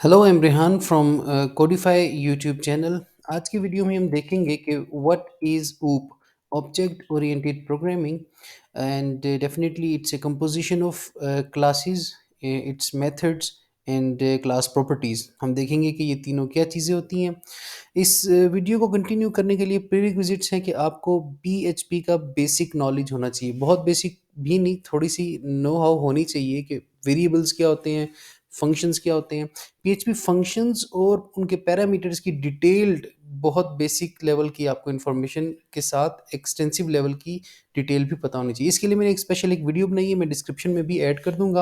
Hello, I am Rehan from Codify YouTube channel. आज की video में हम देखेंगे कि व्हाट इज़ ऊप, object oriented programming. And definitely it's a composition of classes, it's methods and class properties. हम देखेंगे कि ये तीनों क्या चीज़ें होती हैं। इस वीडियो को कंटिन्यू करने के लिए प्रीरिक्विजिट्स हैं कि आपको पीएचपी का बेसिक नॉलेज होना चाहिए। बहुत बेसिक भी नहीं, थोड़ी सी नो हाउ होनी चाहिए कि वेरिएबल्स क्या होते हैं, फंक्शंस क्या होते हैं। पीएचपी फंक्शंस और उनके पैरामीटर्स की डिटेल्ड, बहुत बेसिक लेवल की आपको इन्फॉर्मेशन के साथ एक्सटेंसिव लेवल की डिटेल भी पता होनी चाहिए। इसके लिए मैंने एक स्पेशल एक वीडियो बनाई है, मैं डिस्क्रिप्शन में भी ऐड कर दूंगा।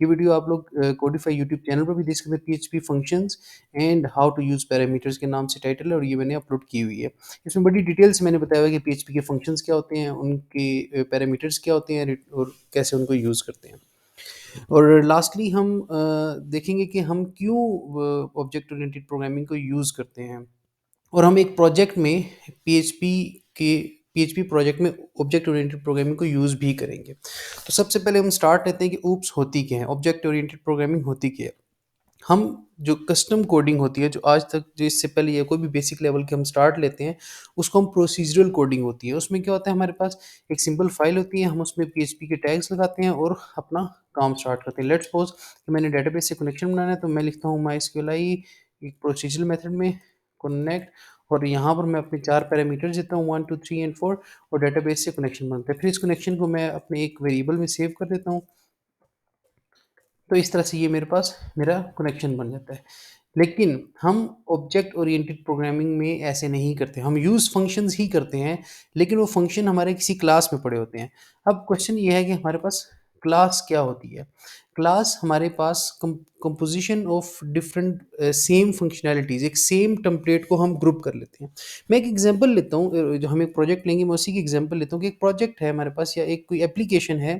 ये वीडियो आप लोग कोडिफाई यूट्यूब चैनल पर भी देख सकते हैं। PHP functions and how to use parameters के नाम से टाइटल है, और ये मैंने अपलोड की हुई है। इसमें बड़ी डिटेल से मैंने बताया हुआ है कि पीएचपी के फंक्शंस क्या होते हैं, उनके पैरामीटर्स क्या होते हैं और कैसे उनको यूज़ करते हैं। और लास्टली हम देखेंगे कि हम क्यों ऑब्जेक्ट ओरिएंटेड प्रोग्रामिंग को यूज़ करते हैं, और हम एक प्रोजेक्ट में पीएचपी के पीएचपी प्रोजेक्ट में ऑब्जेक्ट ओरिएंटेड प्रोग्रामिंग को यूज़ भी करेंगे। तो सबसे पहले हम स्टार्ट लेते हैं कि ऊप्स होती क्या है, ऑब्जेक्ट ओरिएंटेड प्रोग्रामिंग होती क्या है। हम जो कस्टम कोडिंग होती है, जो आज तक, जो इससे पहले या कोई भी बेसिक लेवल की हम स्टार्ट लेते हैं, उसको हम प्रोसीजरल कोडिंग होती है। उसमें क्या होता है, हमारे पास एक सिंपल फाइल होती है, हम उसमें पीएचपी के टैग्स लगाते हैं और अपना काम स्टार्ट करते हैं। लेट्स सपोज कि मैंने डेटाबेस से कनेक्शन बनाना है, तो मैं लिखता हूँ माइस्क्यूएल एक प्रोसीजरल मेथड में कनेक्ट, और यहाँ पर मैं अपने 4 पैरामीटर्स देता हूँ 1 2 3 एंड 4, और डेटाबेस से कनेक्शन बनता है। फिर इस कनेक्शन को मैं अपने एक वेरिएबल में सेव कर देता हूँ। तो इस तरह से ये मेरे पास मेरा कनेक्शन बन जाता है। लेकिन हम ऑब्जेक्ट ओरिएंटेड प्रोग्रामिंग में ऐसे नहीं करते। हम यूज़ फंक्शंस ही करते हैं, लेकिन वो फंक्शन हमारे किसी क्लास में पड़े होते हैं। अब क्वेश्चन ये है कि हमारे पास क्लास क्या होती है? क्लास हमारे पास composition of different same functionalities, एक सेम टेम्पलेट को हम ग्रुप कर लेते हैं। मैं एक एग्जांपल लेता हूँ, जो हम एक प्रोजेक्ट लेंगे, मैं उसी की एग्जांपल लेता हूँ कि एक प्रोजेक्ट है हमारे पास, या एक कोई एप्लीकेशन है।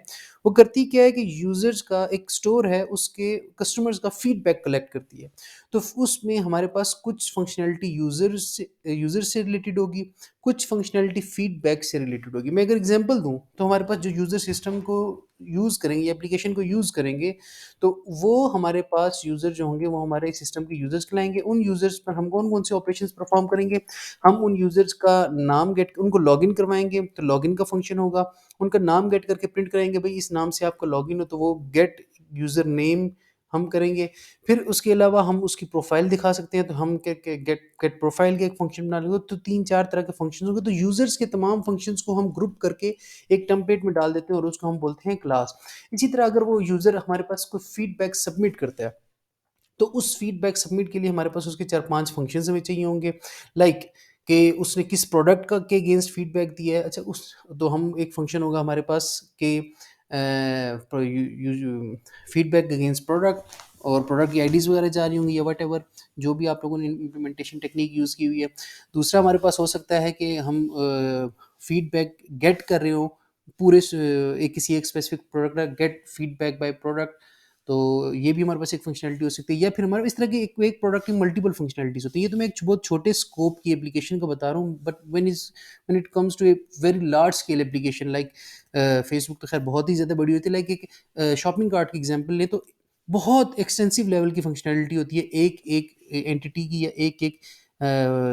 वो करती क्या है कि यूज़र्स का एक स्टोर है, उसके कस्टमर्स का फीडबैक कलेक्ट करती है। तो उसमें हमारे पास कुछ फंक्शनैलिटी यूज़र से रिलेटेड होगी, कुछ फंक्शनैलिटी फीडबैक से रिलेटेड होगी। मैं अगर एग्जांपल दूँ, तो हमारे पास जो यूज़र सिस्टम को यूज़ करेंगे, एप्लीकेशन को यूज़ करेंगे, तो वो हमारे पास यूज़र जो होंगे, वो हमारे सिस्टम के यूज़र्स कहलाएँगे। उन यूज़र्स पर हम कौन-कौन से ऑपरेशंस परफ़ॉर्म करेंगे? हम उन यूज़र्स का नाम गेट उनको लॉगिन करवाएँगे, तो लॉगिन का फंक्शन होगा। उनका नाम गेट करके प्रिंट कराएँगे, भई इस नाम से आपका लॉगिन हो, तो वो गेट यूज़र नेम हम करेंगे। फिर उसके अलावा हम उसकी प्रोफ़ाइल दिखा सकते हैं, तो हम के गेट गेट प्रोफ़ाइल का एक फ़ंक्शन बना लेंगे, तो 3-4 तरह के फ़ंक्शंस होंगे। तो यूज़र्स के तमाम फ़ंक्शंस को हम ग्रुप करके एक टेम्पलेट में डाल देते हैं, और उसको हम बोलते हैं क्लास। इसी तरह अगर वो यूज़र हमारे पास कोई फ़ीडबैक सबमिट करता है, तो उस फ़ीडबैक सबमिट के लिए हमारे पास उसके 4-5 फ़ंक्शंस हमें चाहिए होंगे। लाइक कि उसने किस प्रोडक्ट का के अगेंस्ट फ़ीडबैक दिया है। अच्छा, उस तो हम एक फ़ंक्शन होगा हमारे पास कि प्र you you feedback against product, और प्रोडक्ट की आईडीज़ वगैरह जा रही होंगी, या व्हाटएवर जो भी आप लोगों ने इम्प्लीमेंटेशन टेक्नीक यूज़ की हुई है। दूसरा हमारे पास हो सकता है कि हम फ़ीडबैक गेट कर रहे हों, पूरे एक किसी एक स्पेसिफ़िक प्रोडक्ट का गेट फ़ीडबैक बाय प्रोडक्ट। तो ये भी हमारे पास एक फंक्शनैलिटी हो सकती है, या फिर हमारे इस तरह की एक एक प्रोडक्ट की मल्टीपल फंक्शनैलिटीज़ होती है। ये तो मैं एक बहुत छोटे स्कोप की एप्लीकेशन का बता रहा हूँ, but when it comes to a very large scale application like Facebook, तो खैर बहुत ही ज़्यादा बड़ी होती है। लाइक एक शॉपिंग कार्ट की एग्जांपल लें, तो बहुत एक्सटेंसिव लेवल की फंक्शनैलिटी होती है एक एक एंटिटी की, या एक एक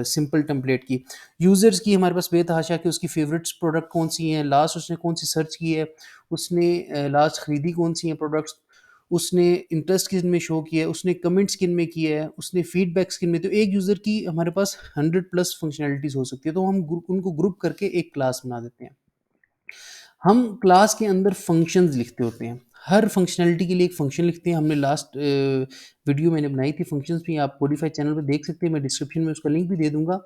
सिंपल टेम्पलेट की। यूज़र्स की हमारे पास बेतहाशा कि उसकी फेवरेट्स प्रोडक्ट कौन सी हैं, लास्ट उसने कौन सी सर्च की है, उसने लास्ट खरीदी कौन सी हैं प्रोडक्ट्स, उसने इंटरेस्ट किन में शो किया है, उसने कमेंट्स किन में किया है, उसने फीडबैक्स किन में। तो एक यूज़र की हमारे पास 100 प्लस फंक्शनैलिटीज़ हो सकती है, तो हम उनको ग्रुप करके एक क्लास बना देते हैं। हम क्लास के अंदर फंक्शंस लिखते होते हैं। हर फंक्शनैलिटी के लिए एक फंक्शन लिखते हैं। हमने लास्ट वीडियो मैंने बनाई थी फंक्शंस पे, आप कोडिफाई चैनल पे देख सकते हैं, मैं डिस्क्रिप्शन में उसका लिंक भी दे दूँगा।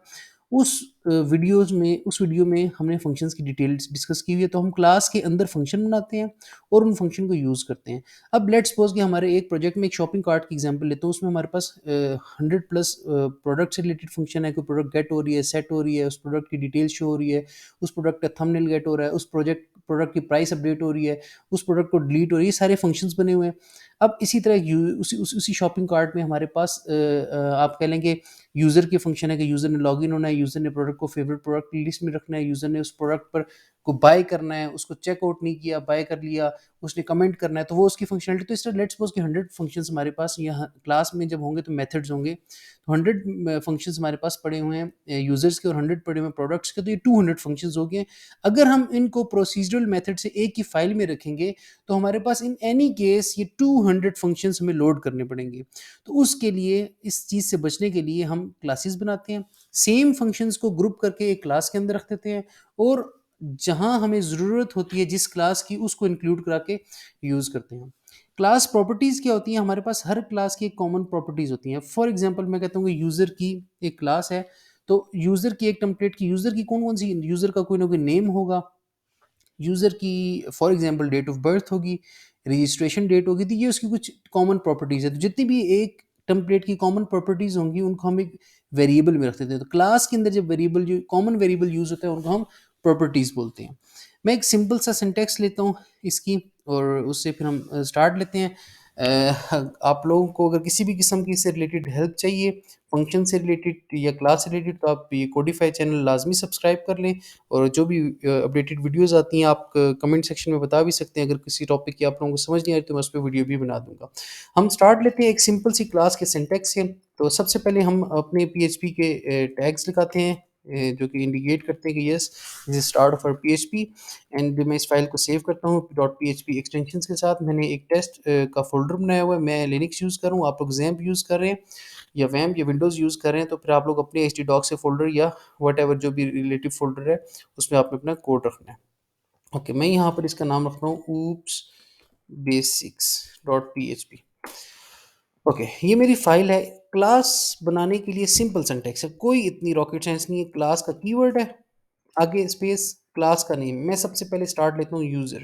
उस वीडियो में हमने फंक्शंस की डिटेल्स डिस्कस की हुई है। तो हम क्लास के अंदर फंक्शन बनाते हैं और उन फंक्शन को यूज़ करते हैं। अब लेट्स सपोज़ कि हमारे एक प्रोजेक्ट में एक शॉपिंग कार्ट की एग्ज़ाम्पल लेता हूँ, उसमें हमारे पास 100 प्लस प्रोडक्ट से रिलेटेड फंक्शन है। कोई प्रोडक्ट गेट हो रही है, सेट हो रही है, उस प्रोडक्ट की डिटेल शो हो रही है, उस प्रोडक्ट का थंबनेल गेट हो रहा है, उस प्रोडक्ट की प्राइस अपडेट हो रही है, उस प्रोडक्ट को डिलीट हो रही है, ये सारे फंक्शंस बने हुए हैं। अब इसी तरह उसी शॉपिंग कार्ट में हमारे पास आप कह लेंगे यूज़र के फंक्शन है कि यूज़र ने लॉगिन होना है, यूज़र ने प्रोडक्ट को फेवरेट प्रोडक्ट की लिस्ट में रखना है, यूज़र ने उस प्रोडक्ट पर को बाय करना है, उसको चेकआउट नहीं किया, बाय कर लिया, उसने कमेंट करना है, तो वो उसकी फंक्शनलिटी। तो इस तरह लेट्स सपोज कि 100 फंक्शंस हमारे पास यहाँ क्लास में जब होंगे तो मेथड्स होंगे, तो 100 फंक्शंस हमारे पास पड़े हुए हैं यूजर्स के, और 100 पड़े हुए हैं प्रोडक्ट्स के, तो ये 200 फंक्शंस हो गए। अगर हम इनको प्रोसीजरल मेथड से एक ही फाइल में रखेंगे तो हमारे पास इन एनी केस ये 200 फंक्शंस हमें लोड करने पड़ेंगे। तो उसके लिए, इस चीज़ से बचने के लिए हम क्लासेस बनाते हैं, सेम फंक्शंस को ग्रुप करके एक क्लास के अंदर रख देते हैं, और जहां हमें ज़रूरत होती है जिस क्लास की, उसको इंक्लूड करा के यूज़ करते हैं। क्लास प्रॉपर्टीज़ क्या होती हैं? हमारे पास हर क्लास की एक कॉमन प्रॉपर्टीज़ होती हैं। फॉर एग्जांपल मैं कहता हूँ कि यूज़र की एक क्लास है, तो यूज़र की एक टेम्पलेट की, यूज़र की कौन कौन सी, यूज़र का कोई ना कोई नेम होगा, यूज़र की for example date of birth होगी, रजिस्ट्रेशन डेट होगी, तो ये उसकी कुछ कॉमन प्रॉपर्टीज़ है। तो जितनी भी एक टेम्पलेट की कॉमन प्रॉपर्टीज़ होंगी उनको हम एक वेरिएबल में रख देते हैं। तो क्लास के अंदर जब वेरिएबल, जो कॉमन वेरिएबल यूज़ होता है, उनको हम प्रॉपर्टीज़ बोलते हैं। मैं एक सिंपल सा सिंटैक्स लेता हूँ इसकी, और उससे फिर हम स्टार्ट लेते हैं। आप लोगों को अगर किसी भी किस्म की इससे रिलेटेड हेल्प चाहिए, फंक्शन से रिलेटेड या क्लास से रिलेटेड, तो आप ये कोडिफाई चैनल लाजमी सब्सक्राइब कर लें। और जो भी अपडेटेड वीडियोस आती हैं आप कमेंट सेक्शन में बता भी सकते हैं। अगर किसी टॉपिक की आप लोगों को समझ नहीं आ रही तो मैं उस पर वीडियो भी बना दूंगा। हम स्टार्ट लेते हैं एक सिंपल सी क्लास के सिंटैक्स से। तो सबसे पहले हम अपने पीएचपी के टैग्स लिखाते हैं, जो कि इंडिकेट करते हैं कि yes this is start of our PHP. And मैं इस फाइल को सेव करता हूँ डॉट पीएचपी एक्सटेंशंस के साथ। मैंने एक टेस्ट का फोल्डर बनाया हुआ है, मैं लिनक्स यूज़ कर रहा हूँ, आप लोग XAMPP यूज़ कर रहे हैं या वैम्प या विंडोज़ यूज़ कर रहे हैं, तो फिर आप लोग अपने htdoc से फोल्डर या वट जो भी रिलेटिव फोल्डर है उसमें आपने अपना कोड रखना है। ओके, मैं यहाँ पर इसका नाम रख रहा हूँ oops basics dot php। Okay, ये मेरी फाइल है। क्लास बनाने के लिए सिंपल सिंटैक्स है, कोई इतनी रॉकेट साइंस नहीं है। क्लास का कीवर्ड है, आगे स्पेस, क्लास का नेम। मैं सबसे पहले स्टार्ट लेता हूँ यूज़र।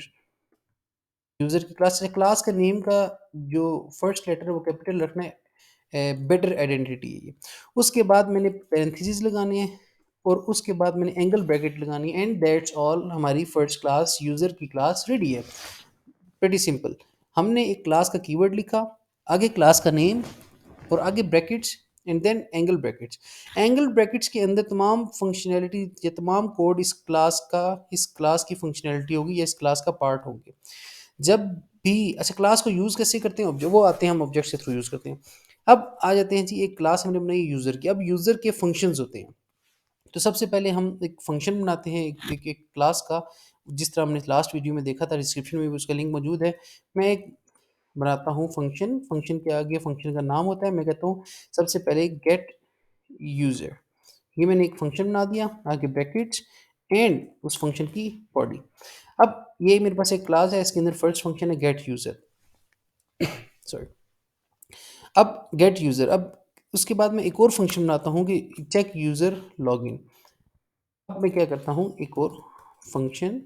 यूज़र की क्लास से, क्लास का नेम का जो फर्स्ट लेटर है वो कैपिटल रखना है, बेटर आइडेंटिटी है ये। उसके बाद मैंने पैरेंथेसिस लगाने हैं, और उसके बाद मैंने एंगल ब्रैकेट लगानी है, एंड दैट्स ऑल। हमारी फर्स्ट क्लास यूज़र की क्लास रेडी है। Pretty simple. हमने एक क्लास का कीवर्ड लिखा, आगे क्लास का नेम, और आगे brackets, and then angle brackets. Angle brackets के अंदर तमाम फंक्शनैलिटी या तमाम कोड इस क्लास की फंक्शनैलिटी होगी या इस क्लास का पार्ट होंगे। जब भी, अच्छा, क्लास को यूज़ कैसे करते हैं? ऑब्जेक्ट वो आते हैं, हम ऑब्जेक्ट के थ्रू यूज़ करते हैं। अब आ जाते हैं जी, एक क्लास हमने बनाई यूज़र की। अब यूज़र के फंक्शंस होते हैं। तो सबसे पहले हम एक फंक्शन बनाते हैं एक क्लास का, जिस तरह हमने लास्ट वीडियो में देखा था, डिस्क्रिप्शन में भी उसका लिंक मौजूद है। मैं एक बनाता हूँ फंक्शन, फंक्शन के आगे फंक्शन का नाम होता है। मैं कहता हूँ सबसे पहले गेट यूज़र। ये मैंने एक फंक्शन बना दिया, आगे ब्रैकेट्स, एंड उस फंक्शन की बॉडी। अब ये मेरे पास एक क्लास है, इसके अंदर फर्स्ट फंक्शन है गेट यूज़र, सॉरी। अब गेट यूज़र, अब उसके बाद मैं एक और फंक्शन बनाता हूँ कि चेक यूज़र लॉगिन। अब मैं क्या करता हूँ, एक और फंक्शन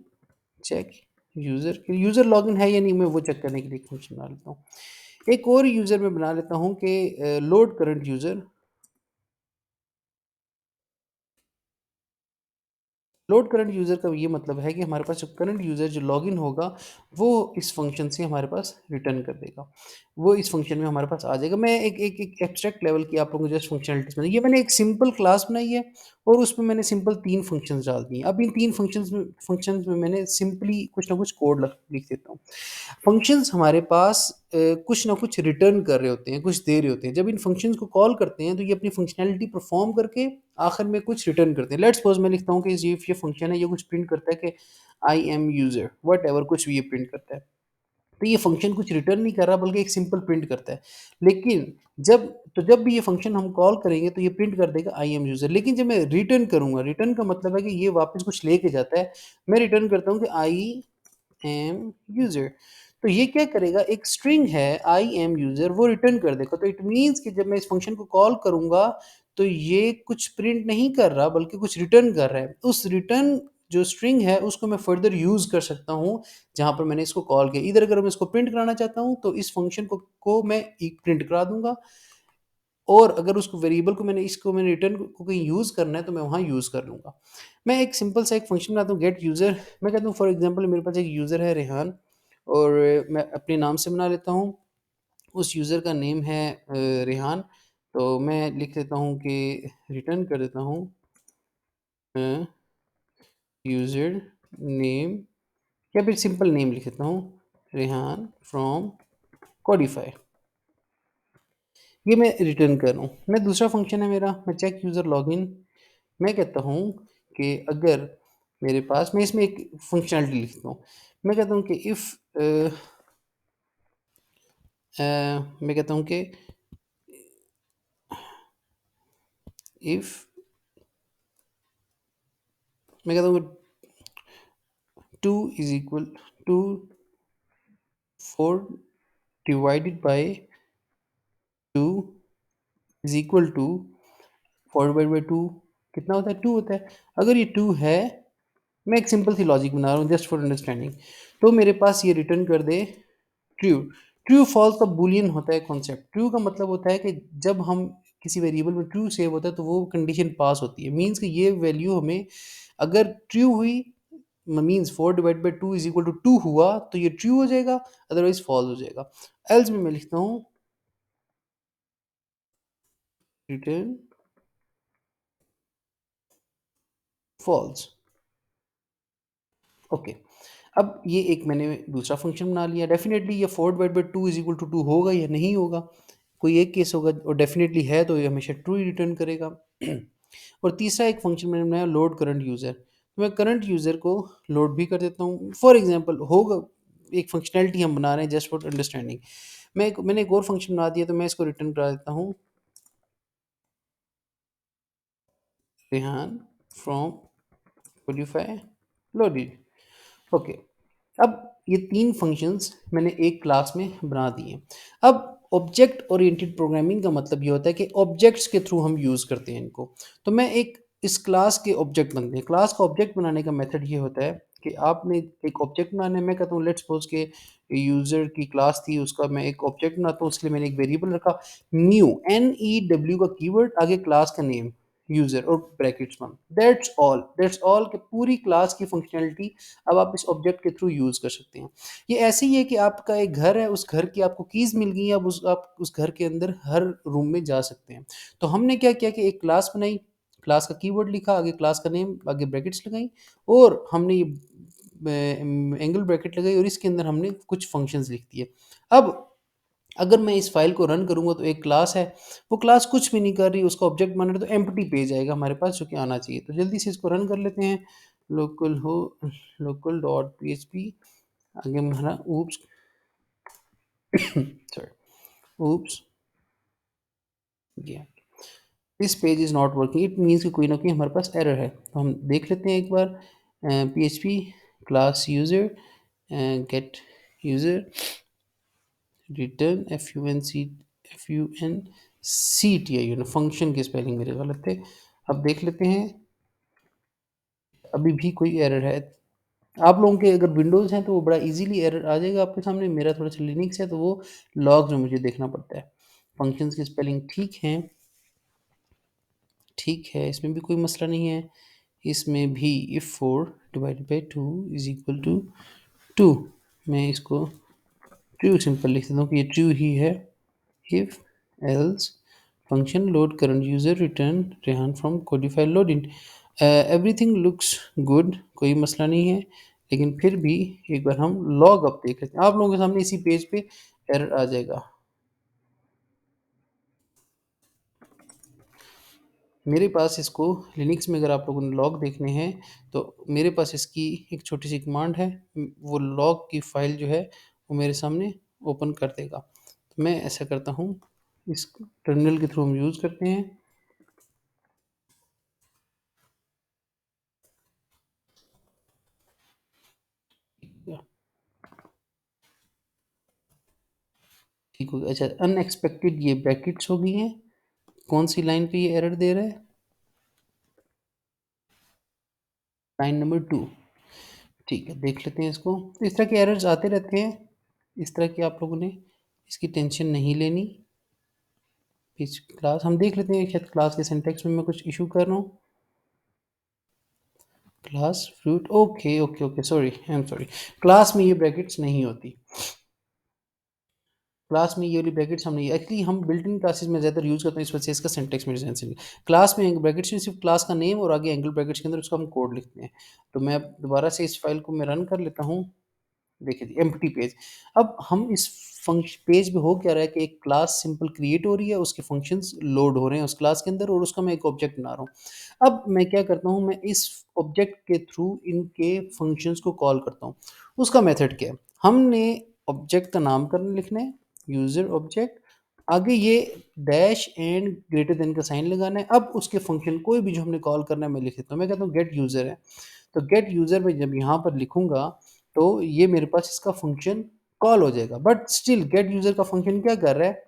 चेक यूज़र लॉगिन है या नहीं, मैं वो चेक करने के लिए एक फंक्शन बना लेता हूँ। एक और यूज़र में बना लेता हूँ कि load current user. Load current user का ये मतलब है कि हमारे पास जो करंट यूज़र जो लॉगिन होगा, वो इस फंक्शन से हमारे पास रिटर्न कर देगा, वो इस फंक्शन में हमारे पास आ जाएगा। मैं एक एब्स्ट्रैक्ट लेवल की आप लोगों को जस्ट फंक्शनलिटीज बनाई, ये मैंने एक सिंपल क्लास बनाई है, और उसमें मैंने सिंपल 3 फंक्शंस डाल दिए। अब इन 3 फंक्शंस में मैंने सिंपली कुछ ना कुछ कोड लिख देता हूँ। फंक्शंस हमारे पास कुछ ना कुछ रिटर्न कर रहे होते हैं, कुछ दे रहे होते हैं। जब इन फंक्शंस को कॉल करते हैं तो ये अपनी फंक्शनैलिटी परफॉर्म करके आखिर में कुछ रिटर्न करते हैं। लेट्स सपोज मैं लिखता हूँ कि ये फंक्शन है, ये कुछ प्रिंट करता है कि I am user, what ever, कुछ भी ये प्रिंट करता है। तो ये फंक्शन कुछ रिटर्न नहीं कर रहा, बल्कि एक सिंपल प्रिंट करता है। लेकिन जब भी ये फंक्शन हम कॉल करेंगे तो ये प्रिंट कर देगा आई एम यूजर। लेकिन जब मैं रिटर्न करूंगा, रिटर्न का मतलब है कि ये वापस कुछ लेके जाता है। मैं रिटर्न करता हूँ कि आई एम यूजर, तो ये क्या करेगा, एक स्ट्रिंग है आई एम यूजर, वो रिटर्न कर देगा। तो इट मीन्स कि जब मैं इस फंक्शन को कॉल करूंगा तो ये कुछ प्रिंट नहीं कर रहा, बल्कि कुछ रिटर्न कर रहा है। उस रिटर्न जो स्ट्रिंग है उसको मैं फर्दर यूज कर सकता हूँ जहां पर मैंने इसको कॉल किया। इधर अगर मैं इसको प्रिंट कराना चाहता हूँ तो इस फंक्शन को मैं एक प्रिंट करा दूंगा, और अगर उसको वेरिएबल को मैंने रिटर्न को कहीं यूज़ करना है तो मैं वहाँ यूज़ कर लूँगा। मैं एक सिंपल सा एक फंक्शन बनाता हूँ गेट यूज़र। मैं कहता हूँ फॉर एग्जांपल मेरे पास एक यूज़र है रेहान, और मैं अपने नाम से बना लेता हूँ। उस यूज़र का नेम है रेहान। तो मैं लिख देता हूँ कि रिटर्न कर देता हूँ यूज़र नेम, या फिर सिंपल नेम लिख देता हूँ, रेहान फ्रॉम कोडिफाई। ये मैं रिटर्न कर रहा हूँ। मैं दूसरा फंक्शन है मेरा, मैं चेक यूज़र लॉगिन। मैं कहता हूँ कि अगर मेरे पास, मैं इसमें एक फंक्शनलिटी लिखता हूँ। मैं कहता हूँ कि इफ़ मैं कहता हूँ कि इफ़ मैं कहता हूँ two is equal to 4 divided by 2 is equal to 4 divide by 2 कितना होता है, 2 होता है। अगर ये 2 है, मैं एक सिंपल सी लॉजिक बना रहा हूँ जस्ट फॉर अंडरस्टैंडिंग, तो मेरे पास ये रिटर्न कर दे ट्रू। ट्रू फॉल्स का बुलियन होता है कॉन्सेप्ट। ट्रू का मतलब होता है कि जब हम किसी वेरिएबल में ट्रू सेव होता है तो वो कंडीशन पास होती है, मीन्स कि ये वैल्यू हमें अगर ट्रू हुई, means 4 divide by 2 is equal to 2 हुआ तो ये ट्रू हो जाएगा, अदरवाइज फॉल्स हो जाएगा। एल्स में मैं लिखता हूँ रिटर्न फॉल्स। ओके, अब ये एक मैंने दूसरा फंक्शन बना लिया। डेफिनेटली ये 4 divide by 2 is equal to 2 होगा या नहीं होगा, कोई एक केस होगा, और डेफिनेटली है तो ये हमेशा ट्रू ही रिटर्न करेगा। और तीसरा एक फंक्शन मैंने बनाया लोड करंट यूज़र, तो मैं करंट यूज़र को लोड भी कर देता हूँ। फॉर एग्जांपल होगा, एक फंक्शनैलिटी हम बना रहे हैं जस्ट फॉर अंडरस्टैंडिंग। मैंने एक और फंक्शन बना दिया, तो मैं इसको रिटर्न करा देता हूँ, Rehan from Codify loaded. Okay, अब ये तीन फंक्शंस मैंने एक क्लास में बना दिए। अब ऑब्जेक्ट ओरिएंटेड प्रोग्रामिंग का मतलब ये होता है कि ऑब्जेक्ट्स के थ्रू हम यूज़ करते हैं इनको। तो मैं एक, इस क्लास के ऑब्जेक्ट बनते हैं। क्लास का ऑब्जेक्ट बनाने का मेथड ये होता है कि आपने एक ऑब्जेक्ट बनाना है। मैं कहता हूँ लेट्स सपोज के यूज़र की क्लास थी, उसका मैं एक ऑब्जेक्ट बनाता हूँ, उसके लिए मैंने एक वेरिएबल रखा न्यू, NEW का कीवर्ड, आगे क्लास का नेम यूज़र और ब्रैकेट्स बंद। दैट्स ऑल कि पूरी क्लास की फंक्शनैलिटी अब आप इस ऑब्जेक्ट के थ्रू यूज़ कर सकते हैं। ये ऐसे ही है कि आपका एक घर है, उस घर की आपको कीज़ मिल गई हैं, अब आप उस घर के अंदर हर रूम में जा सकते हैं। तो हमने क्या किया कि एक क्लास बनाई, क्लास का कीवर्ड लिखा, आगे क्लास का नेम, आगे ब्रैकेट्स लगाई, और हमने ये एंगल ब्रैकेट लगाई, और इसके अंदर हमने कुछ फंक्शंस लिख दिए। अब अगर मैं इस फाइल को रन करूँगा तो एक क्लास है, वो क्लास कुछ भी नहीं कर रही, उसका ऑब्जेक्ट बन रहा है, तो एम्प्टी पेज आएगा हमारे पास जो कि आना चाहिए। तो जल्दी से इसको रन कर लेते हैं। लोकल हो local dot P H P, आगे हमारा ऊप्स सॉरी ऊप्स गया, this page is not working, it means कि कोई ना कोई हमारे पास एरर है। तो हम देख लेते हैं एक बार, P H P class user get user return FUNCTI, function के स्पेलिंग मेरे गलत थे। अब देख लेते हैं, अभी भी कोई एरर है। आप लोगों के अगर विंडोज़ हैं तो वो बड़ा इजीली एरर आ जाएगा आपके सामने। मेरा थोड़ा सा लिनक्स है तो वो लॉग्स में मुझे देखना पड़ता है। फंक्शंस की स्पेलिंग ठीक है, इसमें भी कोई मसला नहीं है। इसमें भी if 4 divided by 2 is equal to 2, मैं इसको ट्रू सिंपल लिख देता हूँ कि ये ट्रू ही है। If else function load current user return Rehan from Codify load in. Everything looks good, कोई मसला नहीं है, लेकिन फिर भी एक बार हम लॉग अप देख लेते हैं। आप लोगों के सामने इसी पेज पे एरर आ जाएगा। मेरे पास इसको लिनक्स में अगर आप लोगों ने लॉग देखने हैं तो मेरे पास इसकी एक छोटी सी कमांड है, वो लॉग की फाइल जो है वो मेरे सामने ओपन कर देगा। तो मैं ऐसा करता हूँ, इस टर्मिनल के थ्रू हम यूज़ करते हैं। ठीक हो गया। अच्छा, अनएक्सपेक्टेड ये ब्रैकेट्स हो गई हैं। कौन सी लाइन पे ये एरर दे रहा है? Line number 2। ठीक है, देख लेते हैं इसको। तो इस तरह के एरर्स आते रहते हैं, इस तरह की आप लोगों ने इसकी टेंशन नहीं लेनी। इस क्लास हम देख लेते हैं, शायद क्लास के सिंटैक्स में मैं कुछ इशू कर रहा हूँ। Class fruit, okay okay okay, sorry, I am sorry. Class में ये ब्रैकेट्स नहीं होती। क्लास में ये वाली ब्रैकेट्स हम नहीं, एक्चुअली हम बिल्ट इन क्लासेस में ज़्यादा यूज़ करते हैं, इस वजह से इसका सिंटेक्स मेरे ध्यान से नहीं। क्लास में ब्रैकेट्स में सिर्फ क्लास का नेम और आगे एंगल ब्रैकेट्स के अंदर उसका हम कोड लिखते हैं। तो मैं अब दोबारा से इस फाइल को मैं रन कर लेता हूँ। देखिए जी, एम्प्टी पेज। अब हम इस फंक्श पेज पे हो क्या रहा है कि एक क्लास सिंपल क्रिएट हो रही है, उसके फंक्शंस लोड हो रहे हैं उस क्लास के अंदर और उसका मैं एक ऑब्जेक्ट बना रहा हूँ। अब मैं क्या करता हूँ, मैं इस ऑब्जेक्ट के थ्रू इनके फंक्शंस को कॉल करता हूँ। उसका मेथड क्या है? हमने ऑब्जेक्ट का नामकरण लिखना है, यूज़र ऑब्जेक्ट, आगे ये डैश एंड ग्रेटर देन का साइन लगाना है। अब उसके फंक्शन कोई भी जो हमने कॉल करना है मैं लिख देता हूँ। मैं कहता हूँ गेट यूज़र है, तो गेट यूज़र में जब यहाँ पर लिखूँगा तो ये मेरे पास इसका फंक्शन कॉल हो जाएगा। बट स्टिल गेट यूज़र का फंक्शन क्या कर रहा है?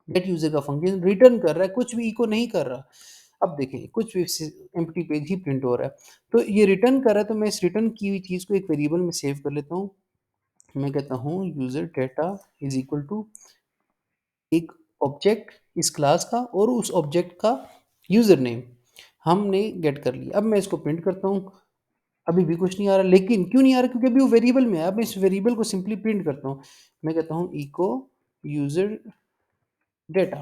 गेट यूज़र का फंक्शन रिटर्न कर रहा है, कुछ भी इको नहीं कर रहा। अब देखें कुछ भी एम्प्टी पेज ही प्रिंट हो रहा है। तो ये रिटर्न कर रहा है, तो मैं इस रिटर्न की हुई चीज़ को एक वेरिएबल में सेव कर लेता हूँ। मैं कहता हूँ user data is equal to एक ऑब्जेक्ट इस क्लास का और उस ऑब्जेक्ट का यूज़र नेम हमने गेट कर लिया। अब मैं इसको प्रिंट करता हूँ, अभी भी कुछ नहीं आ रहा, लेकिन क्यों नहीं आ रहा? क्योंकि अभी वो वेरिएबल में है। अब मैं इस वेरिएबल को सिंपली प्रिंट करता हूँ। मैं कहता हूँ इको यूज़र डेटा,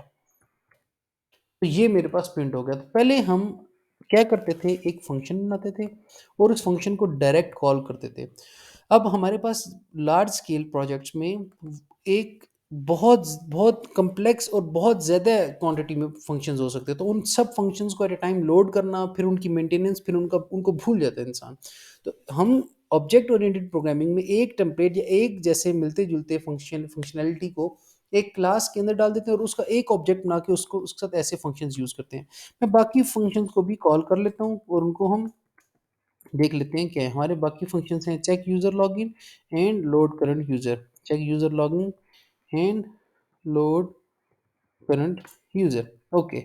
तो ये मेरे पास प्रिंट हो गया। तो पहले हम क्या करते थे, एक फंक्शन बनाते थे और उस फंक्शन को डायरेक्ट कॉल करते थे। अब हमारे पास लार्ज स्केल प्रोजेक्ट्स में एक बहुत बहुत कम्प्लेक्स और बहुत ज़्यादा क्वांटिटी में फंक्शंस हो सकते हैं, तो उन सब फंक्शंस को एट अ टाइम लोड करना, फिर उनकी मेंटेनेंस, फिर उनका उनको भूल जाता है इंसान। तो हम ऑब्जेक्ट ओरिएंटेड प्रोग्रामिंग में एक टेम्पलेट या एक जैसे मिलते जुलते फंक्शनैलिटी को एक क्लास के अंदर डाल देते हैं और उसका एक ऑब्जेक्ट बना के उसको उसके साथ ऐसे फंक्शंस यूज़ करते हैं। मैं बाकी फंक्शंस को भी कॉल कर लेता हूँ और उनको हम देख लेते हैं क्या है। हमारे बाकी फंक्शंस हैं check user login and load current user, check user login and load current user. Okay,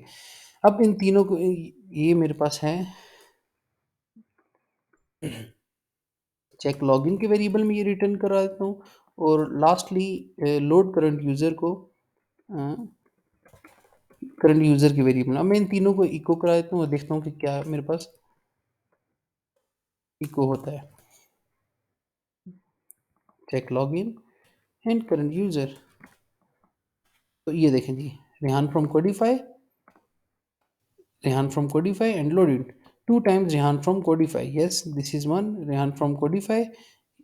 अब इन तीनों को ये मेरे पास है चेक लॉगिन के वेरिएबल में ये रिटर्न करा देता हूँ और लास्टली लोड करंट यूज़र को करंट यूज़र के वेरिएबल। अब मैं इन तीनों को इको करा देता हूँ और देखता हूँ कि क्या मेरे पास इको होता है। Check login and current user, तो ये देखें जी, Rehan from Codify, Rehan from Codify and loaded two times Rehan from Codify, yes this is one Rehan from Codify,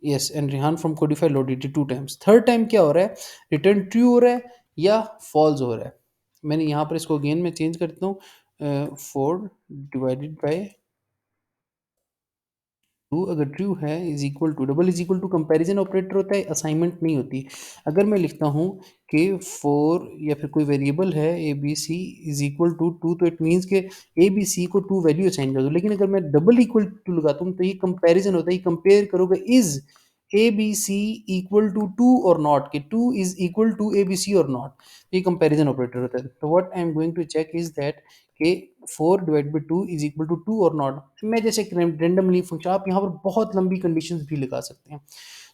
yes and Rehan from Codify loaded two times. Third time क्या हो रहा है? रिटर्न ट्रू हो रहा है या फॉल्स हो रहा है? मैंने यहाँ पर इसको अगेन में चेंज करता हूँ, 4 डिवाइडेड बाई ट्रू, अगर ट्रू है is equal to, double is equal to comparison operator होता है, असाइनमेंट नहीं होती। अगर मैं लिखता हूँ कि 4 या फिर कोई वेरिएबल है A B C is equal to 2, तो इट मीन्स के ए बी सी को 2 वैल्यू असाइन कर दो। लेकिन अगर मैं डबल इक्वल टू लगाता हूँ तो ये कंपैरिजन होता है, ये कंपेयर करोगे is A B C equal to 2 और नॉट, के 2 is equal to A B C और नॉट, तो ये कंपैरिजन ऑपरेटर होता है। तो what I am going to check is that कि 4 divide by 2 is equal to 2 और नॉट। मैं जैसे रेंडमली फंक्शन, आप यहाँ पर बहुत लंबी कंडीशंस भी लगा सकते हैं।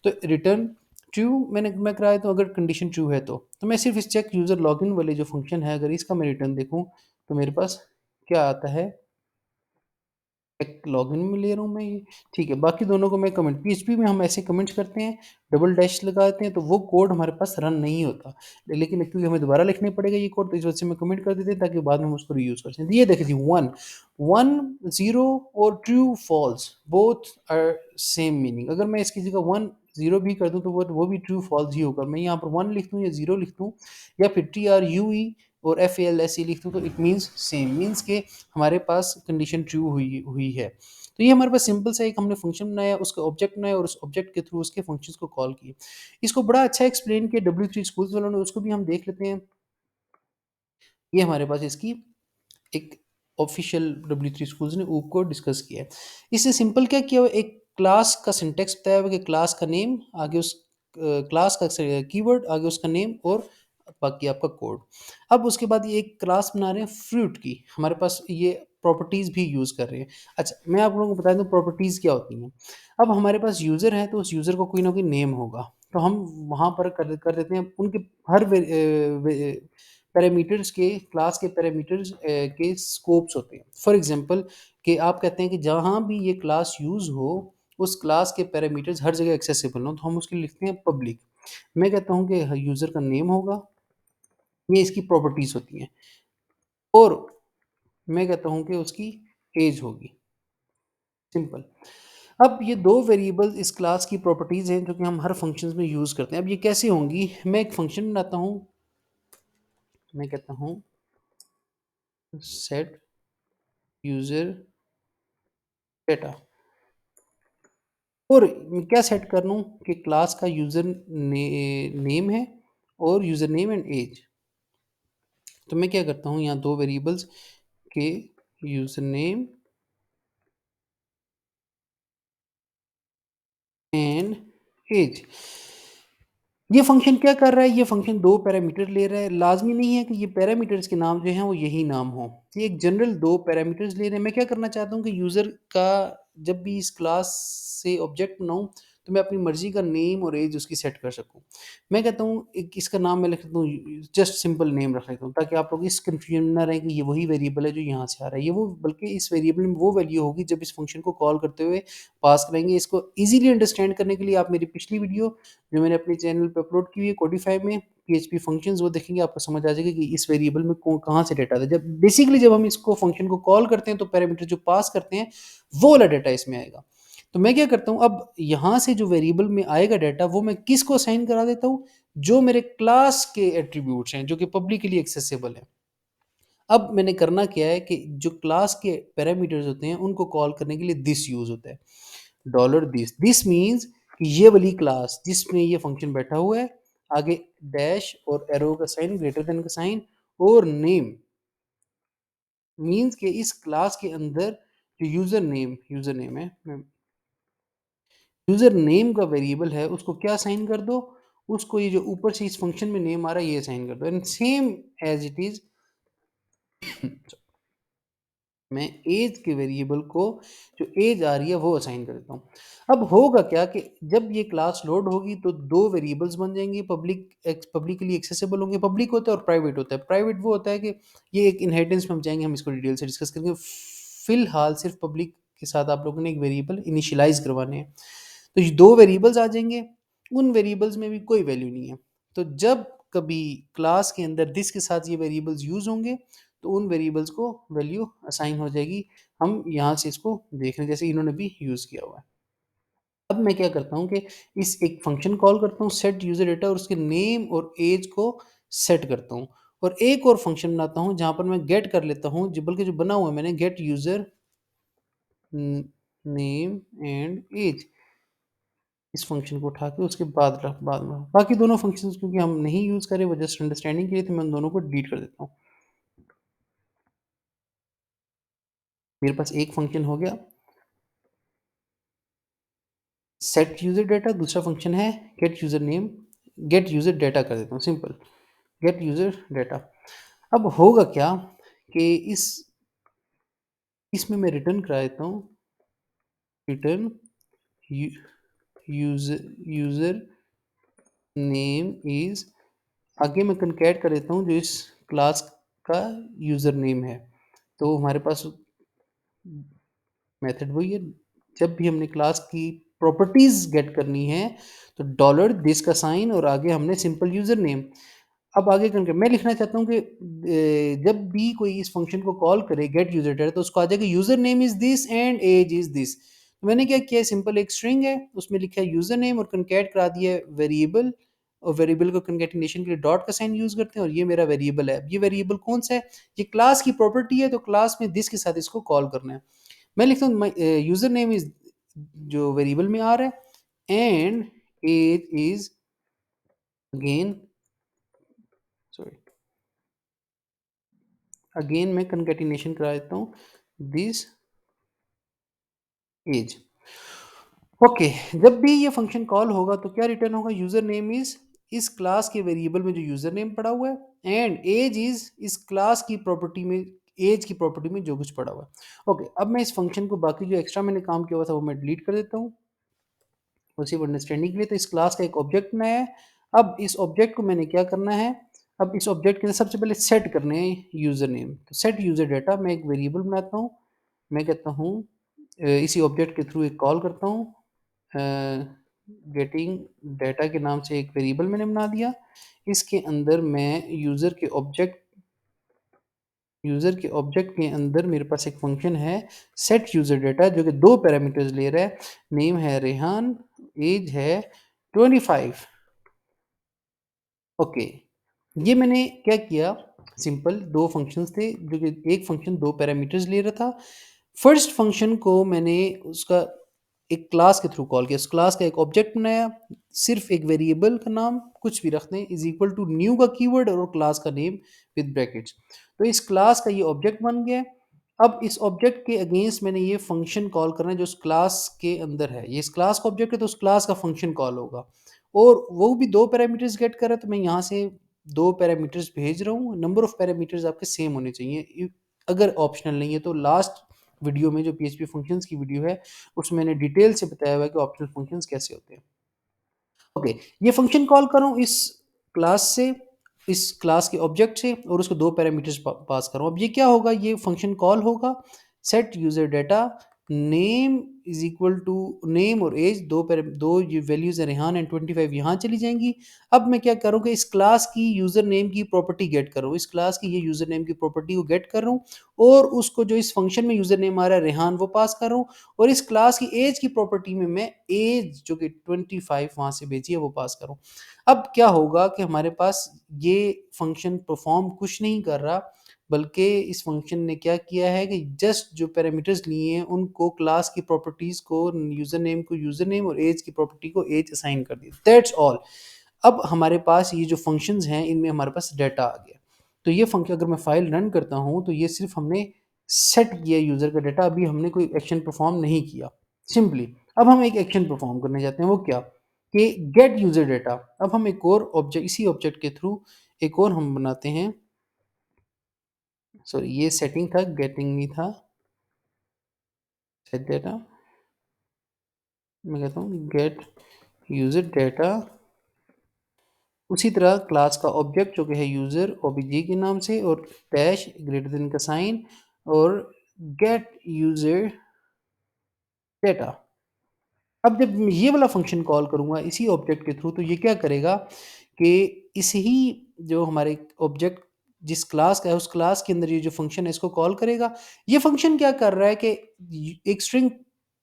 तो रिटर्न ट्रू मैं कराया, तो अगर कंडीशन ट्रू है तो मैं सिर्फ इस चेक यूज़र लॉगिन वाले जो फंक्शन है अगर इसका मैं रिटर्न देखूँ तो मेरे पास क्या आता है, एक लॉगिन में ले रहा हूँ मैं ये, ठीक है। बाकी दोनों को मैं कमेंट, पीएचपी में हम ऐसे कमेंट्स करते हैं, डबल डैश लगाते हैं तो वो कोड हमारे पास रन नहीं होता, लेकिन क्योंकि हमें दोबारा लिखना पड़ेगा ये कोड, तो इस वजह से मैं कमेंट कर देते हैं ताकि बाद में हम उसको रीयूज कर सकें। ये देखिए जी, 1 1 0 और true false both are same meaning. अगर मैं इसकी जगह 1 0 भी कर दूं तो वो भी ट्रू फॉल्स ही होगा। मैं यहाँ पर 1 लिख दूं या 0 लिख दूं या फिर TRUE और FALSE लिख दूं तो इट मीन्स सेम, मीन्स के हमारे पास कंडीशन ट्रू हुई हुई है। तो ये हमारे पास सिंपल सा एक हमने फंक्शन बनाया, उसका ऑब्जेक्ट बनाया और उस ऑब्जेक्ट के थ्रू उसके फंक्शंस को कॉल किए। इसको बड़ा अच्छा एक्सप्लेन किया W3 स्कूल्स वालों ने, उसको भी हम देख लेते हैं। ये हमारे पास इसकी एक ऑफिशियल W3 स्कूल्स ने ऊप को डिस्कस किया है। इससे सिंपल क्या किया हुआ, एक क्लास का सिंटेक्स बताया हुआ कि क्लास का नेम आगे उस क्लास का कीवर्ड आगे उसका नेम और बाकी आपका कोड। अब उसके बाद ये एक क्लास बना रहे हैं फ्रूट की, हमारे पास ये प्रॉपर्टीज भी यूज कर रहे हैं। अच्छा, मैं आप लोगों को बता दूं प्रॉपर्टीज क्या होती हैं। अब हमारे पास यूजर है तो उस यूजर को कोई ना कोई नेम होगा, तो हम वहां पर कर देते हैं उनके हर पैरामीटर्स के, क्लास के पैरामीटर्स के स्कोप्स होते हैं। फॉर एग्जांपल कि आप कहते हैं कि जहाँ भी ये क्लास यूज़ हो उस क्लास के पैरामीटर्स हर जगह एक्सेसिबल हो, तो हम उसके लिए लिखते हैं पब्लिक। मैं कहता हूँ कि यूज़र का नेम होगा, ये इसकी प्रॉपर्टीज़ होती हैं, और मैं कहता हूँ कि उसकी एज होगी, सिंपल। अब ये 2 वेरिएबल्स इस क्लास की प्रॉपर्टीज़ हैं जो कि हम हर फंक्शंस में यूज़ करते हैं। अब ये कैसे होंगी? मैं एक फंक्शन बनाता हूँ, मैं कहता हूँ सेट यूज़र डेटा, और क्या सेट कर लूँ कि क्लास का यूज़र नेम है और यूज़र नेम एंड एज। तो मैं क्या करता हूँ यहाँ 2 वेरिएबल्स के यूज़र नेम एंड एज। ये फंक्शन क्या कर रहा है? ये फंक्शन 2 पैरामीटर ले रहा है। लाज़मी नहीं है कि ये पैरामीटर्स के नाम जो हैं वो यही नाम हों। ये एक जनरल 2 पैरामीटर्स ले रहे हैं। मैं क्या करना चाहता हूँ कि यूज़र का जब भी इस क्लास से ऑब्जेक्ट बनाऊँ, तो मैं अपनी मर्ज़ी का नेम और एज उसकी सेट कर सकूँ। मैं कहता हूँ एक इसका नाम मैं लिख देता हूँ, जस्ट सिंपल नेम रख लेता हूँ, ताकि आप लोग इस कन्फ्यूजन में ना रहें कि ये वही वेरिएबल है जो यहाँ से आ रहा है। ये वो, बल्कि इस वेरिएबल में वो वैल्यू होगी जब इस फंक्शन को कॉल करते हुए पास करेंगे। इसको ईज़िली अंडरस्टैंड करने के लिए आप मेरी पिछली वीडियो जो मैंने अपने चैनल पे अपलोड की हुई है कोडिफाई में, पीएचपी फंक्शंस, वो देखेंगे, आपको समझ आ जाएगा कि इस वेरिएबल में कहाँ से डेटा आता है। जब बेसिकली जब हम इसको फंक्शन को कॉल करते हैं तो पैरामीटर जो पास करते हैं वो वाला डेटा इसमें आएगा। तो मैं क्या करता हूँ, अब यहाँ से जो वेरिएबल में आएगा डेटा वो मैं किसको असाइन करा देता हूँ, जो मेरे क्लास के एट्रीब्यूट्स हैं जो कि पब्लिकली एक्सेसिबल है। अब मैंने करना क्या है कि जो क्लास के पैरामीटर्स होते हैं उनको कॉल करने के लिए दिस यूज होता है, डॉलर दिस मीन्स कि ये वाली क्लास जिसमें ये फंक्शन बैठा हुआ है, आगे डैश और एरो का साइन, ग्रेटर देन का साइन, और नेम मीन्स कि इस क्लास के अंदर जो यूजर नेम है, यूजर नेम का वेरिएबल है, उसको क्या साइन कर दो, उसको ये जो ऊपर से इस फंक्शन में नेम आ रहा है ये साइन कर दो, and same as it is मैं एज के वेरिएबल को जो एज आ रही है वो असाइन कर देता हूँ। अब होगा क्या कि जब ये क्लास लोड होगी तो 2 वेरिएबल्स बन जाएंगे, पब्लिकली एक्सेसिबल होंगे। पब्लिक होता है और प्राइवेट होता है। प्राइवेट वो होता है कि ये एक इनहेरिटेंस में हम जाएंगे, हम इसको डिटेल से डिस्कस करेंगे। फिलहाल सिर्फ पब्लिक के साथ आप लोगों ने एक वेरिएबल इनिशियलाइज करवाने हैं। तो ये 2 वेरिएबल्स आ जाएंगे, उन वेरिएबल्स में भी कोई वैल्यू नहीं है। तो जब कभी क्लास के अंदर दिस के साथ ये वेरिएबल्स यूज होंगे तो उन वेरिएबल्स को वैल्यू असाइन हो जाएगी। हम यहाँ से इसको देख रहे हैं जैसे इन्होंने भी यूज़ किया हुआ है। अब मैं क्या करता हूँ कि इस एक फंक्शन कॉल करता हूँ सेट यूज़र डेटा, और उसके नेम और एज को सेट करता हूँ, और एक और फंक्शन बनाता हूँ जहाँ पर मैं गेट कर लेता हूँ, जो बल्कि जो बना हुआ है मैंने, get user name and age. इस फंक्शन को उठा के उसके बाद में बाकी दोनों फंक्शंस क्योंकि हम नहीं यूज़ करें, वो जस्ट अंडरस्टैंडिंग के लिए, तो मैं उन दोनों को डिलीट कर देता हूँ। मेरे पास एक फंक्शन हो गया सेट यूजर डेटा, दूसरा फंक्शन है gate user name, gate user data कर देता हूँ, सिंपल गेट यूजर डेटा। अब होगा क्या कि इसमें मैं रिटर्न करा देता हूँ, return user user name is, आगे मैं कंकैट कर देता हूँ जो इस क्लास का यूजर नेम है। तो हमारे पास मेथड वही है, जब भी हमने क्लास की प्रॉपर्टीज गेट करनी है तो डॉलर दिस का साइन और आगे हमने सिंपल यूजर नेम। अब आगे करके मैं लिखना चाहता हूँ कि जब भी कोई इस फंक्शन को कॉल करे गेट यूजर डेटा, तो उसको आ जाएगा user name is this and age is this. तो मैंने क्या किया, सिंपल एक स्ट्रिंग है उसमें लिखा है यूजर नेम और कंकैट करा दिया वेरिएबल, और वेरिएबल को कंकैटिनेशन के लिए डॉट का साइन यूज करते हैं, और ये मेरा वेरिएबल है। अब ये वेरिएबल कौन सा है, ये क्लास की प्रॉपर्टी है, तो क्लास में दिस के साथ इसको कॉल करना है। मैं लिखता हूँ यूजर नेम इज जो वेरिएबल में आ रहा है, and age is again, sorry, again मैं कंकैटिनेशन करा देता हूँ दिस एज। ओके, जब भी ये फंक्शन कॉल होगा तो क्या रिटर्न होगा, यूजर नेम इज इस क्लास के वेरिएबल में जो यूजर नेम पड़ा हुआ है, एंड एज इज इस क्लास की प्रॉपर्टी में, एज की प्रॉपर्टी में जो कुछ पड़ा हुआ है। ओके, अब मैं इस फंक्शन को बाकी जो एक्स्ट्रा मैंने काम किया हुआ था वो मैं डिलीट कर देता हूँ उसी अंडरस्टैंडिंग के लिए। तो इस क्लास का एक ऑब्जेक्ट बनाया है। अब इस ऑब्जेक्ट को मैंने क्या करना है, अब इस ऑब्जेक्ट के लिए सबसे पहले सेट करने हैं यूजर नेम। तो सेट यूजर डाटा, मैं एक वेरिएबल बनाता हूँ, मैं कहता हूँ इसी ऑब्जेक्ट के थ्रू एक कॉल करता हूँ गेटिंग डाटा के नाम से एक वेरिएबल मैंने बना दिया। इसके अंदर मैं यूज़र के ऑब्जेक्ट के अंदर मेरे पास एक फंक्शन है सेट यूज़र डाटा, जो कि 2 पैरामीटर्स ले रहा है। नेम है रेहान, ऐज है 25। ओके, ये मैंने क्या किया, सिंपल 2 फंक्शंस थे, जो कि एक फंक्शन 2 पैरामीटर्स ले रहा था। फर्स्ट फंक्शन को मैंने उसका एक क्लास के थ्रू कॉल किया। उस क्लास का एक ऑब्जेक्ट बनाया, सिर्फ एक वेरिएबल का नाम कुछ भी रख दें, इज इक्वल टू न्यू का कीवर्ड और क्लास का नेम विद ब्रैकेट्स। तो इस क्लास का ये ऑब्जेक्ट बन गया। अब इस ऑब्जेक्ट के अगेंस्ट मैंने ये फंक्शन कॉल करना है जो उस क्लास के अंदर है। ये इस क्लास का ऑब्जेक्ट है तो उस क्लास का फंक्शन कॉल होगा, और वो भी 2 पैरामीटर्स गेट कर रहा है, तो मैं यहाँ से 2 पैरामीटर्स भेज रहा हूँ। नंबर ऑफ पैरामीटर्स आपके सेम होने चाहिए। अगर ऑप्शनल नहीं है तो लास्ट वीडियो में जो पीएचपी फंक्शंस की वीडियो है, उसमें मैंने डिटेल से बताया हुआ है कि ऑप्शनल फंक्शंस कैसे होते हैं। ओके, ये फंक्शन कॉल करूँ क्लास से इस क्लास के ऑब्जेक्ट से, और उसको 2 पैरामीटर्स पास करूँ। अब ये क्या होगा, ये फंक्शन कॉल होगा set user data name is equal to name और एज, दो ये वैल्यूज है रेहान एंड 25 यहाँ चली जाएंगी। अब मैं क्या करूँ कि इस क्लास की यूजर नेम की प्रॉपर्टी गेट करूँ, इस क्लास की ये यूजर नेम की प्रॉपर्टी को गेट कर रहा हूँ, और उसको जो इस फंक्शन में यूजर नेम आ रहा है रेहान वो पास कर रहा हूँ, और इस क्लास की एज की प्रॉपर्टी में मैं एज जो कि 25 वहां से भेजी है वो पास करूं। अब क्या होगा कि हमारे पास ये फंक्शन परफॉर्म कुछ नहीं कर रहा, बल्कि इस फंक्शन ने क्या किया है कि जस्ट जो पैरामीटर्स लिए हैं उनको क्लास की प्रॉपर्टीज को यूजर नेम को यूजर नेम और एज की प्रॉपर्टी को एज असाइन कर दिया, दैट्स ऑल। अब हमारे पास ये जो फंक्शंस हैं इनमें हमारे पास डाटा आ गया। तो ये फंक्शन अगर मैं फाइल रन करता हूँ तो ये सिर्फ हमने सेट किया यूजर का डाटा, अभी हमने कोई एक्शन परफॉर्म नहीं किया सिंपली। अब हम एक एक्शन परफॉर्म करने जाते हैं, वो क्या कि गेट यूजर डाटा। अब हम एक और ऑब्जेक्ट, इसी ऑब्जेक्ट के थ्रू एक और हम बनाते हैं। सॉरी, ये सेटिंग था, गेटिंग नहीं था, सेट डाटा। मैं कहता हूँ गेट यूजर डाटा। उसी तरह क्लास का ऑब्जेक्ट जो कि है यूजर ओबीजे के नाम से, और डैश ग्रेटर देन का साइन, और गेट यूजर डाटा। अब जब मैं ये वाला फंक्शन कॉल करूंगा इसी ऑब्जेक्ट के थ्रू, तो ये क्या करेगा कि इस ही जो हमारे ऑब्जेक्ट जिस क्लास का है उस क्लास के अंदर ये जो फंक्शन है इसको कॉल करेगा। ये फंक्शन क्या कर रहा है कि एक स्ट्रिंग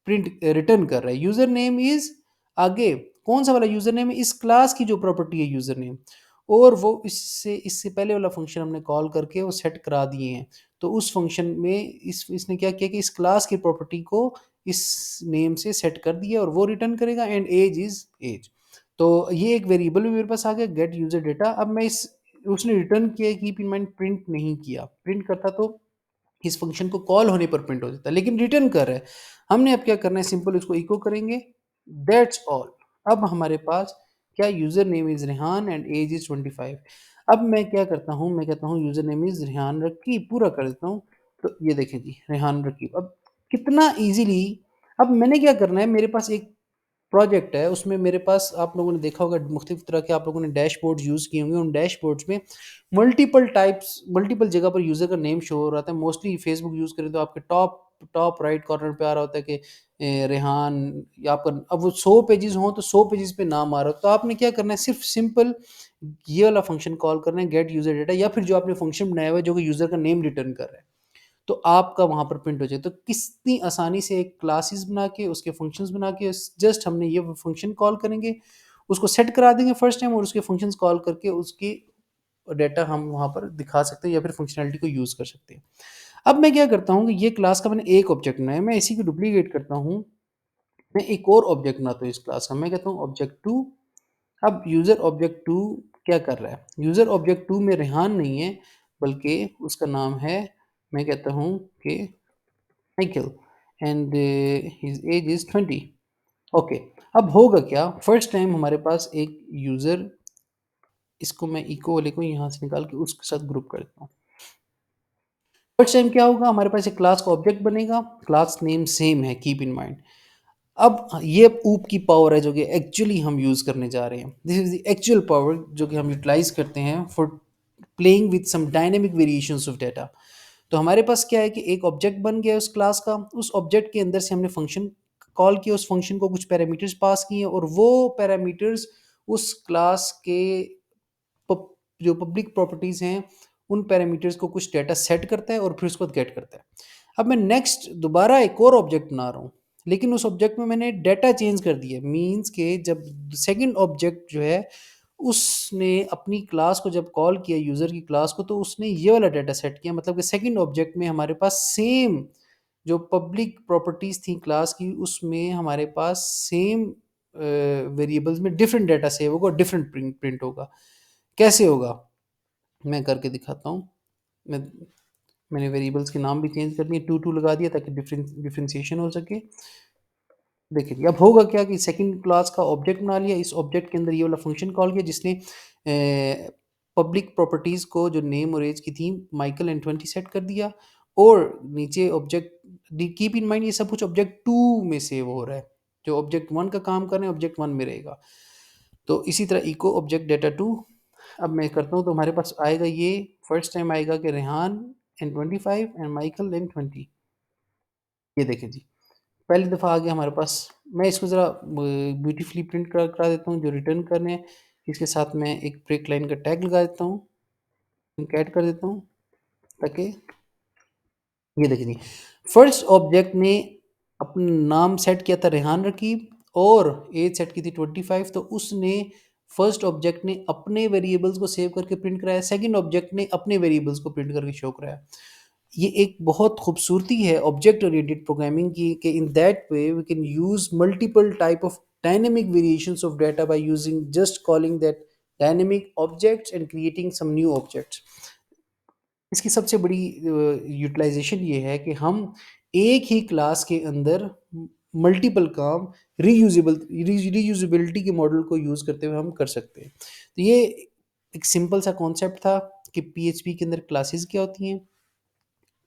प्रिंट रिटर्न कर रहा है, यूजर नेम इज, आगे कौन सा वाला यूजर नेम है, इस क्लास की जो प्रॉपर्टी है यूजर नेम, और वो इससे इससे पहले वाला फंक्शन हमने कॉल करके वो सेट करा दिए हैं। तो उस फंक्शन में इसने क्या किया कि इस क्लास की प्रॉपर्टी को इस नेम से सेट कर दिया और वो रिटर्न करेगा, एंड एज इज एज। तो ये एक वेरिएबल भी मेरे पास आ गया गेट यूजर डेटा। अब मैं इस उसने रिटर्न किया, कीप इन माइंड प्रिंट नहीं किया, प्रिंट करता तो इस फंक्शन को कॉल होने पर प्रिंट हो जाता है, लेकिन रिटर्न कर रहा है। हमने अब क्या करना है, सिंपल इसको इको करेंगे, दैट्स ऑल। अब हमारे पास क्या, user name is Rehan and age is 25। अब मैं क्या करता हूँ, मैं कहता हूँ user name is Rehan Raqib, पूरा कर देता हूँ। तो ये देखें जी, रेहान रकीब। अब कितना इजीली, अब मैंने क्या करना है, मेरे पास एक प्रोजेक्ट है, उसमें मेरे पास आप लोगों ने देखा होगा मुख्तलिफ तरह के आप लोगों ने डैशबोर्ड यूज़ किए होंगे। उन डैशबोर्ड्स में मल्टीपल जगह पर यूज़र का नेम शो हो रहा था। मोस्टली फेसबुक यूज़ करें तो आपके टॉप टॉप राइट कॉर्नर पे आ रहा होता है कि रेहान, या आपका, अब वो 100 पेजेस हों तो 100 पेजेस पे नाम आ रहा हो। तो आपने क्या करना है, सिर्फ सिंपल ये वाला फंक्शन कॉल करना है गेट यूजर डाटा, या फिर जो आपने फंक्शन बनाया हुआ है जो कि यूजर का नेम रिटर्न कर रहा है, तो आपका वहाँ पर प्रिंट हो जाए। तो कितनी आसानी से एक क्लासेस बना के उसके फंक्शंस बना के जस्ट हमने ये फंक्शन कॉल करेंगे, उसको सेट करा देंगे फर्स्ट टाइम, और उसके फंक्शंस कॉल करके उसकी डाटा हम वहाँ पर दिखा सकते हैं या फिर फंक्शनैलिटी को यूज़ कर सकते हैं। अब मैं क्या करता हूँ कि ये क्लास का मैंने एक ऑब्जेक्ट बनाया है, मैं इसी को डुप्लीकेट करता हूँ। मैं एक और ऑब्जेक्ट बनाता हूँ इस क्लास का, मैं कहता हूँ ऑब्जेक्ट टू। अब यूज़र ऑब्जेक्ट टू क्या कर रहा है, यूज़र ऑब्जेक्ट टू में रेहान नहीं है, बल्कि उसका नाम है, मैं कहता हूँ कि Michael, and his age is 20। Okay, अब होगा क्या, फर्स्ट टाइम हमारे पास एक यूज़र, इसको मैं इको वाले को यहाँ से निकाल के उसके साथ ग्रुप कर देता हूँ। फर्स्ट टाइम क्या होगा, हमारे पास एक क्लास का ऑब्जेक्ट बनेगा, क्लास नेम सेम है, कीप इन माइंड। अब ये ऊप की पावर है जो कि एक्चुअली हम यूज़ करने जा रहे हैं, this is the actual power जो कि हम यूटिलाइज करते हैं for playing with some dynamic variations of data. तो हमारे पास क्या है कि एक ऑब्जेक्ट बन गया उस क्लास का, उस ऑब्जेक्ट के अंदर से हमने फंक्शन कॉल किया, उस फंक्शन को कुछ पैरामीटर्स पास किए और वो पैरामीटर्स उस क्लास के पब जो पब्लिक प्रॉपर्टीज़ हैं, उन पैरामीटर्स को कुछ डेटा सेट करता है और फिर उसको गेट करता है। अब मैं नेक्स्ट दोबारा एक और ऑब्जेक्ट बना रहा हूँ, लेकिन उस ऑब्जेक्ट में मैंने डेटा चेंज कर दिया। मीन्स के जब सेकंड ऑब्जेक्ट जो है, उसने अपनी क्लास को जब कॉल किया यूज़र की क्लास को, तो उसने ये वाला डेटा सेट किया। मतलब कि सेकंड ऑब्जेक्ट में हमारे पास सेम जो पब्लिक प्रॉपर्टीज़ थी क्लास की, उसमें हमारे पास सेम वेरिएबल्स में डिफरेंट डेटा सेव होगा, डिफरेंट प्रिंट प्रिंट होगा। कैसे होगा? मैं करके दिखाता हूँ। मैं मैंने वेरिएबल्स के नाम भी चेंज कर दिए, 2 लगा दिया ताकि डिफरेंशिएशन हो सके। देखिए जी, अब होगा क्या कि सेकंड क्लास का ऑब्जेक्ट बना लिया, इस ऑब्जेक्ट के अंदर ये वाला फंक्शन कॉल किया जिसने पब्लिक प्रॉपर्टीज़ को जो नेम और एज की थी माइकल एंड 20 सेट कर दिया, और नीचे ऑब्जेक्ट कीप इन माइंड ये सब कुछ ऑब्जेक्ट 2 में सेव हो रहा है। जो ऑब्जेक्ट 1 का काम कर रहे हैं ऑब्जेक्ट 1 में रहेगा। तो इसी तरह इको ऑब्जेक्ट डेटा 2। अब मैं करता हूँ तो हमारे पास आएगा ये, फर्स्ट टाइम आएगा कि Rehan and 25 and Michael and 20। ये देखें जी, पहली दफ़ा आ गया हमारे पास। मैं इसको ज़रा ब्यूटीफुली प्रिंट करा देता हूँ जो रिटर्न करने हैं। इसके साथ मैं एक ब्रेक लाइन का टैग लगा देता हूँ, ऐड कर देता हूँ ताकि ये देखिए जी, फर्स्ट ऑब्जेक्ट ने अपना नाम सेट किया था रेहान रकीब और एज सेट की थी 25, तो उसने फर्स्ट ऑब्जेक्ट ने अपने वेरिएबल्स को सेव करके प्रिंट कराया, सेकंड ऑब्जेक्ट ने अपने वेरिएबल्स को प्रिंट करके शो कराया। ये एक बहुत खूबसूरती है ऑब्जेक्ट ओरिएंटेड प्रोग्रामिंग की कि in that way we can use multiple type of dynamic variations of data by using just calling that dynamic objects and creating some new objects. इसकी सबसे बड़ी यूटिलाइजेशन ये है कि हम एक ही क्लास के अंदर मल्टीपल काम रीयूजेबिलिटी के मॉडल को यूज़ करते हुए हम कर सकते हैं। तो ये एक सिंपल सा कॉन्सेप्ट था कि पीएचपी के अंदर क्लासेस क्या होती हैं,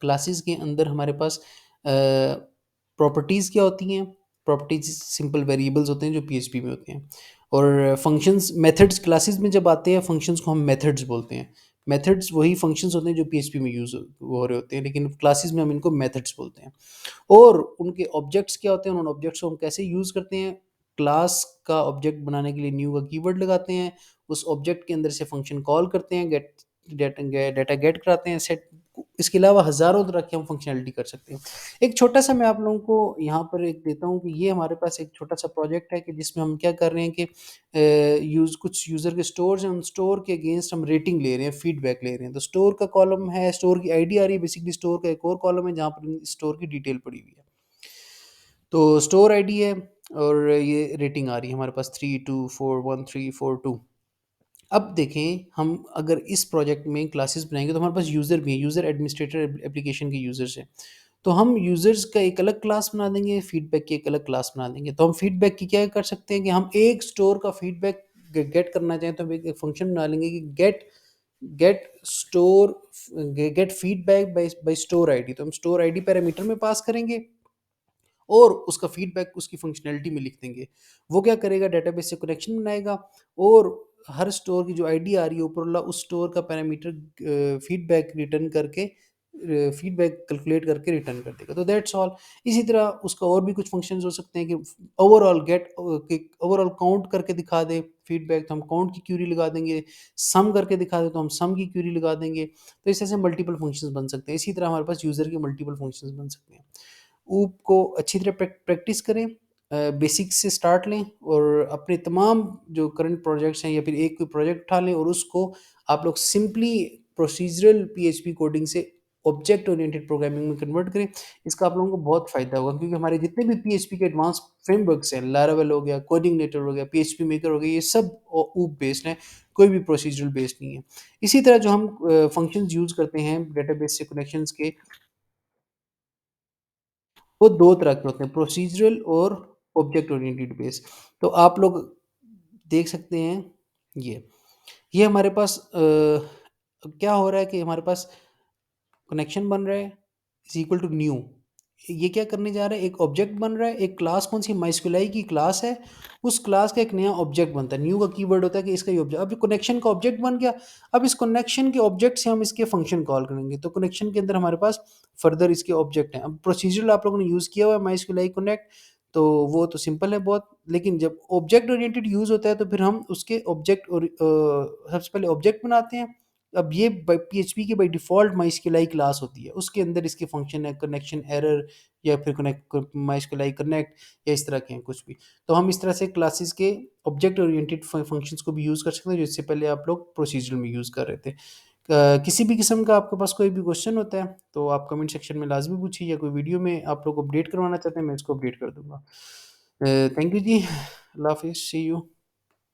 क्लासेस के अंदर हमारे पास प्रॉपर्टीज़ क्या होती हैं। प्रॉपर्टीज सिंपल वेरिएबल्स होते हैं जो पीएचपी में होते हैं, और फंक्शंस मेथड्स क्लासेस में जब आते हैं, फंक्शंस को हम मेथड्स बोलते हैं। मेथड्स वही फंक्शंस होते हैं जो पीएचपी में यूज़ हो रहे होते हैं, लेकिन क्लासेस में हम इनको मेथड्स बोलते हैं। और उनके ऑब्जेक्ट्स क्या होते हैं, उन ऑब्जेक्ट्स को हम कैसे यूज़ करते हैं। क्लास का ऑब्जेक्ट बनाने के लिए न्यू का कीवर्ड लगाते हैं, उस ऑब्जेक्ट के अंदर से फंक्शन कॉल करते हैं, गेट डेटा गेट कराते हैं, सेट। इसके अलावा हज़ारों तरह की हम फंक्शनैलिटी कर सकते हैं। एक छोटा-सा मैं आप लोगों को यहाँ पर एक देता हूँ कि ये हमारे पास एक छोटा-सा प्रोजेक्ट है कि जिसमें हम क्या कर रहे हैं कि कुछ यूज़र के स्टोर्स हैं, उन स्टोर के अगेंस्ट हम रेटिंग ले रहे हैं, फीडबैक ले रहे हैं। तो स्टोर का कॉलम है, स्टोर की आईडी आ रही है, बेसिकली स्टोर का एक और कॉलम है जहाँ पर स्टोर की डिटेल पड़ी हुई है। तो स्टोर आईडी है और ये रेटिंग आ रही है हमारे पास 3, 2, 4, 1, 3, 4, 2। अब देखें, हम अगर इस प्रोजेक्ट में क्लासेस बनाएंगे तो हमारे पास यूज़र भी है, यूज़र एडमिनिस्ट्रेटर एप्लीकेशन के यूज़र्स हैं। तो हम यूज़र्स का एक अलग क्लास बना देंगे, फीडबैक की एक अलग क्लास बना देंगे। तो हम फीडबैक की क्या कर सकते हैं कि हम एक स्टोर का फीडबैक गेट करना चाहें तो हम एक फंक्शन बना लेंगे कि get get store get feedback by store ID. तो हम स्टोर आईडी पैरामीटर में पास करेंगे और उसका फीडबैक उसकी फंक्शनैलिटी में लिख देंगे। वो क्या करेगा, डेटाबेस से कनेक्शन बनाएगा और हर स्टोर की जो आईडी आ रही है ऊपर वाला, उस स्टोर का पैरामीटर फीडबैक रिटर्न करके फीडबैक कैलकुलेट करके रिटर्न कर देगा। तो दैट्स ऑल। इसी तरह उसका और भी कुछ फंक्शंस हो सकते हैं कि ओवरऑल काउंट करके दिखा दे फीडबैक, तो हम काउंट की क्यूरी लगा देंगे। सम करके दिखा दे तो हम सम की क्यूरी लगा देंगे। तो इस तरह से मल्टीपल फंक्शंस बन सकते हैं। इसी तरह हमारे पास यूज़र के मल्टीपल फंक्शंस बन सकते हैं। ऊप को अच्छी तरह प्रैक्टिस करें, बेसिक्स से स्टार्ट लें और अपने तमाम जो करंट प्रोजेक्ट्स हैं या फिर एक कोई प्रोजेक्ट उठा लें और उसको आप लोग सिंपली प्रोसीजरल पीएचपी कोडिंग से ऑब्जेक्ट ओरिएंटेड प्रोग्रामिंग में कन्वर्ट करें। इसका आप लोगों को बहुत फ़ायदा होगा क्योंकि हमारे जितने भी पीएचपी के एडवांस फ्रेमवर्क्स हैं, लारावेल हो गया, कोडिंगनेटर हो गया, पीएचपी मेकर हो गया, ये सब ऊप बेस्ड हैं, कोई भी प्रोसीजरल बेस्ड नहीं है। इसी तरह जो हम फंक्शंस यूज़ करते हैं डेटाबेस से कनेक्शंस के, वो 2 तरह के होते हैं, प्रोसीजरल और ऑब्जेक्ट ओरिएंटेड बेस। तो आप लोग देख सकते हैं ये। ये हमारे पास क्या हो रहा है कि हमारे पास कनेक्शन बन रहा है इज़ इक्वल टू न्यू। ये क्या करने जा रहा है, एक ऑब्जेक्ट बन रहा है, एक क्लास कौन सी माइस्क्यूलाई की क्लास है, उस क्लास का एक नया ऑब्जेक्ट बनता है। न्यू का कीवर्ड होता है कि इसका ये ऑब्जेक्ट, अब कनेक्शन का ऑब्जेक्ट बन गया। अब इस कनेक्शन के ऑब्जेक्ट से हम इसके फंक्शन कॉल करेंगे, तो कनेक्शन के अंदर हमारे पास फर्दर इसके ऑब्जेक्ट हैं। अब प्रोसीजरल आप लोगों ने यूज़ किया हुआ है माइस्क्यूलाई कनेक्ट, तो वो तो सिंपल है बहुत। लेकिन जब ऑब्जेक्ट ओरिएंटेड यूज़ होता है तो फिर हम उसके ऑब्जेक्ट और सबसे पहले ऑब्जेक्ट बनाते हैं। अब ये पीएचपी की बाय डिफ़ॉल्ट माइस्क्यूलाई क्लास होती है, उसके अंदर इसके फंक्शन है, कनेक्शन एरर या फिर माइस्क्यूलाई कनेक्ट या इस तरह के हैं कुछ भी। तो हम इस तरह से क्लासेस के ऑब्जेक्ट ओरिएंटेड फंक्शंस को भी यूज़ कर सकते हैं, जो इससे पहले आप लोग प्रोसीजर में यूज़ कर रहे थे। किसी भी किस्म का आपके पास कोई भी क्वेश्चन होता है तो आप कमेंट सेक्शन में लाजमी पूछिए, या कोई वीडियो में आप लोग अपडेट करवाना चाहते हैं मैं इसको अपडेट कर दूंगा। थैंक यू जी, अल्लाह हाफिज़, सी यू।